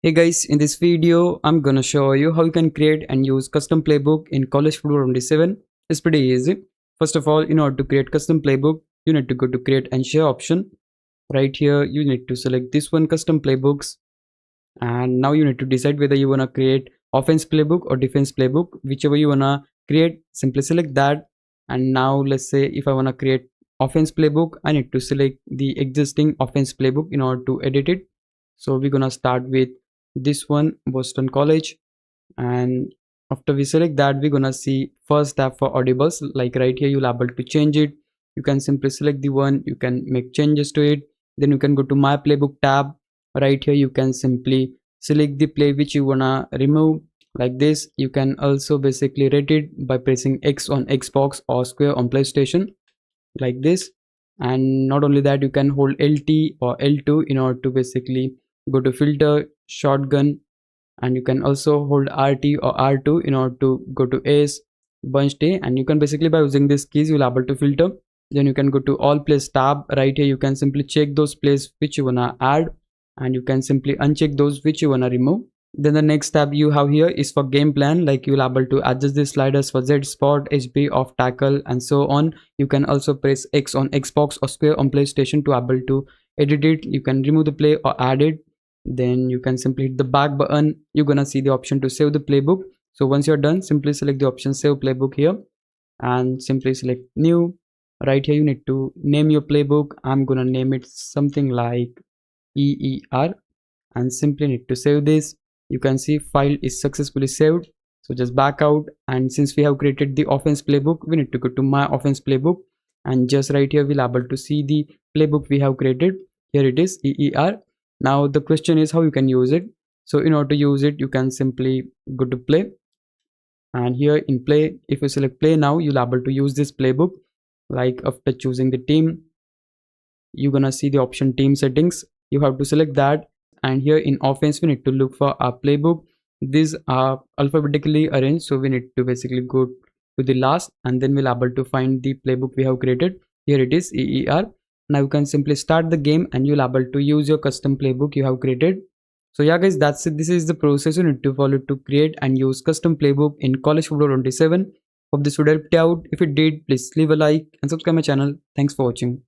Hey guys, in this video, I'm gonna show you how you can create and use custom playbook in College Football 27. It's pretty easy. First of all, in order to create custom playbook, you need to go to create and share option. Right here, you need to select this one, custom playbooks. And now you need to decide whether you wanna create offense playbook or defense playbook. Whichever you wanna create, simply select that. And now let's say if I wanna create offense playbook, I need to select the existing offense playbook in order to edit it. So we're gonna start with this one, Boston College. And after we select that, we're gonna see first tab for audibles. Like right here, you'll able to change it. You can simply select the one, you can make changes to it. Then you can go to my playbook tab. Right here you can simply select the play which you wanna remove. Like this, you can also basically rate it by pressing X on Xbox or square on PlayStation, like this. And not only that, you can hold LT or L2 in order to basically go to filter shotgun, and you can also hold RT or R2 in order to go to ACE bunch day. And you can basically, by using these keys, you'll able to filter. Then you can go to all plays tab. Right here you can simply check those plays which you wanna add, and you can simply uncheck those which you wanna remove. Then the next tab you have here is for game plan. Like you'll able to adjust the sliders for Z spot, HB, off tackle, and so on. You can also press X on Xbox or square on PlayStation to able to edit it. You can remove the play or add it. Then you can simply hit the back button. You're gonna see the option to save the playbook. So once you're done, simply select the option save playbook here and simply select new. Right here you need to name your playbook. I'm gonna name it something like EER and simply need to save this. You can see file is successfully saved. So just back out, and since we have created the offense playbook, we need to go to my offense playbook, and just right here we'll able to see the playbook we have created. Here it is, EER. Now the question is how you can use it. So in order to use it, you can simply go to play, and here in play, if you select play now, you'll able to use this playbook. Like after choosing the team, you're gonna see the option team settings. You have to select that, and here in offense we need to look for our playbook. These are alphabetically arranged, so we need to basically go to the last, and then we'll able to find the playbook we have created. Here it is, EER. Now you can simply start the game and you'll able to use your custom playbook you have created. So yeah guys, that's it. This is the process you need to follow to create and use custom playbook in College Football 27. Hope this would help you out. If it did, please leave a like and subscribe my channel. Thanks for watching.